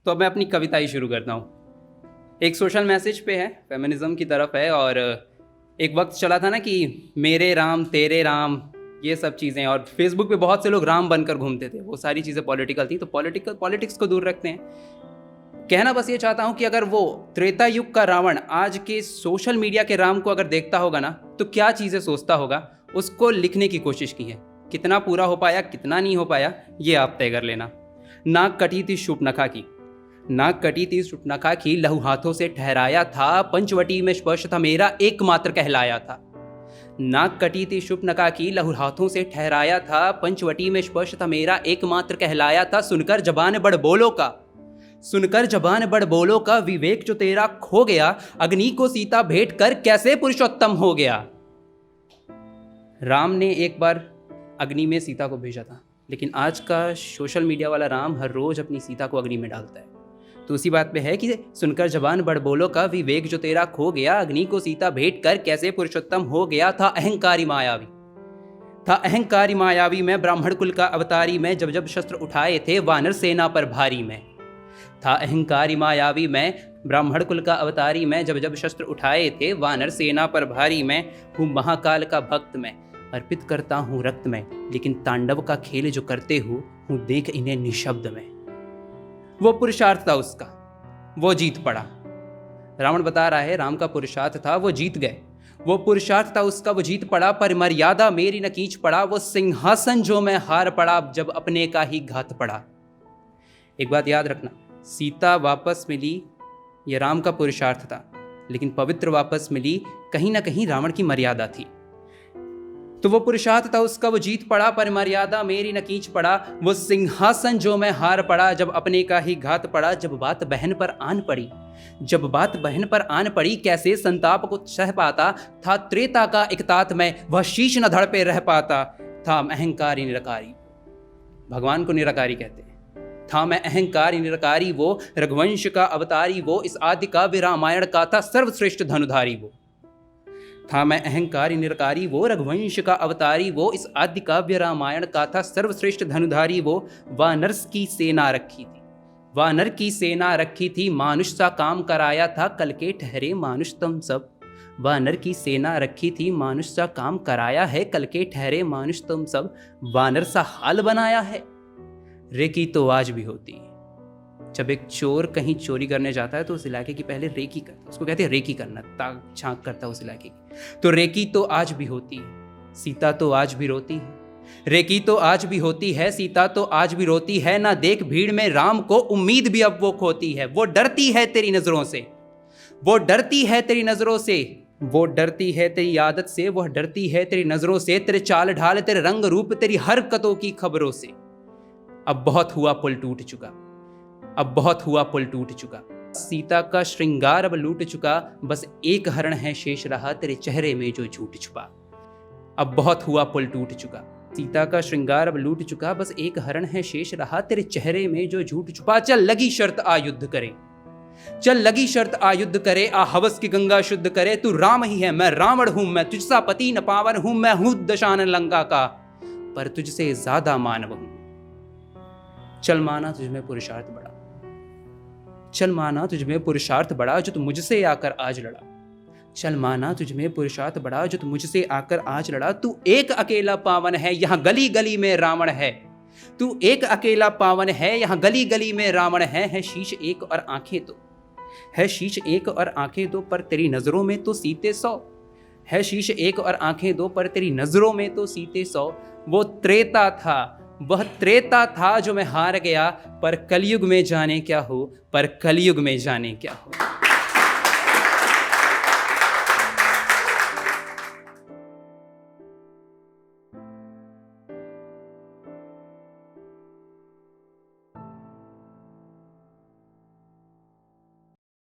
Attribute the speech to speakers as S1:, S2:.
S1: तो अब मैं अपनी कविता ही शुरू करता हूँ। एक सोशल मैसेज पे है, फेमिनिज्म की तरफ है। और एक वक्त चला था ना कि मेरे राम तेरे राम, ये सब चीज़ें, और फेसबुक पे बहुत से लोग राम बनकर घूमते थे। वो सारी चीज़ें पॉलिटिकल थी, तो पॉलिटिक्स को दूर रखते हैं। कहना बस ये चाहता हूँ कि अगर वो त्रेता युग का रावण आज के सोशल मीडिया के राम को अगर देखता होगा ना, तो क्या चीज़ें सोचता होगा, उसको लिखने की कोशिश की है। कितना पूरा हो पाया, कितना नहीं हो पाया, ये आप तय कर लेना। नाक कटी थी शूर्पणखा की, नाक कटी थी शूर्पणखा की, लहू हाथों से ठहराया था, पंचवटी में स्पर्श था मेरा एकमात्र कहलाया था। नाक कटी थी शूर्पणखा की, लहू हाथों से ठहराया था, पंचवटी में स्पर्श था मेरा एकमात्र कहलाया था। सुनकर जबान बड़ बोलो का, सुनकर जबान बड़ बोलो का, विवेक जो तेरा खो गया, अग्नि को सीता भेंट कर कैसे पुरुषोत्तम हो गया। राम ने एक बार अग्नि में सीता को भेजा था, लेकिन आज का सोशल मीडिया वाला राम हर रोज अपनी सीता को अग्नि में डालता है। तो उसी बात पे है कि सुनकर जबान बड़ बोलो का, विवेक जो तेरा खो गया, अग्नि को सीता भेंट कर कैसे पुरुषोत्तम हो गया। था अहंकारी मायावी, था अहंकारी मायावी में, ब्राह्मण कुल का अवतारी में, जब जब शस्त्र उठाए थे वानर सेना पर भारी में। था अहंकारी मायावी में, ब्राह्मण कुल का अवतारी में, जब जब शस्त्र उठाए थे वानर सेना पर भारी में। हूँ महाकाल का भक्त में, अर्पित करता हूँ रक्त में, लेकिन तांडव का खेल जो करते हूँ देख इन्हें निशब्द में। वो पुरुषार्थ था उसका, वो जीत पड़ा। रावण बता रहा है राम का पुरुषार्थ था, वो जीत गए। वो पुरुषार्थ था उसका, वो जीत पड़ा, पर मर्यादा मेरी न खींच पड़ा। वो सिंहासन जो मैं हार पड़ा, जब अपने का ही घात पड़ा। एक बात याद रखना, सीता वापस मिली ये राम का पुरुषार्थ था, लेकिन पवित्र वापस मिली कहीं ना कहीं रावण की मर्यादा थी। तो वो पुरुषार्थ था उसका, वो जीत पड़ा, पर मर्यादा मेरी न खींच पड़ा। वो सिंहासन जो मैं हार पड़ा, जब अपने का ही घात पड़ा। जब बात बहन पर आन पड़ी, जब बात बहन पर आन पड़ी, कैसे संताप को सह पाता। था त्रेता का एक तात में, वह शीश न धड़ पे रह पाता। था अहंकारी निरकारी, भगवान को निराकारी कहते हैं। था मैं अहंकारी निराकारी वो, रघुवंश का अवतारी वो, इस आदि काव्य रामायण का था सर्वश्रेष्ठ धनुधारी वो। था मैं अहंकारी निराकारी वो, रघुवंश का अवतारी वो, इस आदि काव्य रामायण का था सर्वश्रेष्ठ धनुधारी वो। वानर की सेना रखी थी, वानर की सेना रखी थी, मानुष सा काम कराया था, कल के ठहरे मानुष तुम सब। वानर की सेना रखी थी, मानुष सा काम कराया है, कल के ठहरे मानुष तुम सब। वानर सा हाल बनाया है, रेकी तो आज भी होती है। जब एक चोर कहीं चोरी करने जाता है तो उस इलाके की पहले रेकी करता है, उसको कहते हैं रेकी करना, ताक झांक करता है उस इलाके की। तो रेकी तो आज भी होती है, सीता तो आज भी रोती है। रेकी तो आज भी होती है, सीता तो आज भी रोती है, ना देख भीड़ में राम को, उम्मीद भी अब वो खोती है। वो डरती है तेरी नजरों से, वो डरती है तेरी नजरों से, वो डरती है तेरी आदत से, वह डरती है तेरी नजरों से, तेरे चाल ढाल, तेरे रंग रूप, तेरी हरकतों की खबरों से। अब बहुत हुआ पुल टूट चुका, अब बहुत हुआ पुल टूट चुका, सीता का श्रृंगार अब लूट चुका, बस एक हरण है शेष रहा, तेरे चेहरे में जो झूठ छुपा। अब बहुत हुआ पुल टूट चुका, सीता का श्रृंगार अब लूट चुका, बस एक हरण है शेष रहा, तेरे चेहरे में जो झूठ छुपा। चल लगी शर्त आ युद्ध करे, चल लगी शर्त आ युद्ध करे, आ हवस की गंगा शुद्ध करे। तू राम ही है, मैं रावण हूं, मैं तुझसा पति न पावन हूं, मैं हूं दशानन लंका का, पर तुझसे ज्यादा मानव हूं। चल माना तुझमें पुरुषार्थ बड़ा, चल माना तुझमें पुरुषार्थ बड़ा, जो तू मुझसे आकर आज लड़ा। चल माना तुझमें पुरुषार्थ बड़ा, जो तू मुझसे आकर आज लड़ा। तू एक अकेला पावन है, यहाँ गली गली में रावण है। तू एक अकेला पावन है, यहाँ गली गली में रावण है शीश एक और आंखें दो, है शीश एक और आंखें दो, पर तेरी नजरों में तो सीते 100। है शीश एक और आंखें दो, पर तेरी नजरों में तो सीते 100। वो त्रेता था, वह त्रेता था जो मैं हार गया, पर कलयुग में जाने क्या हो, पर कलयुग में जाने क्या हो।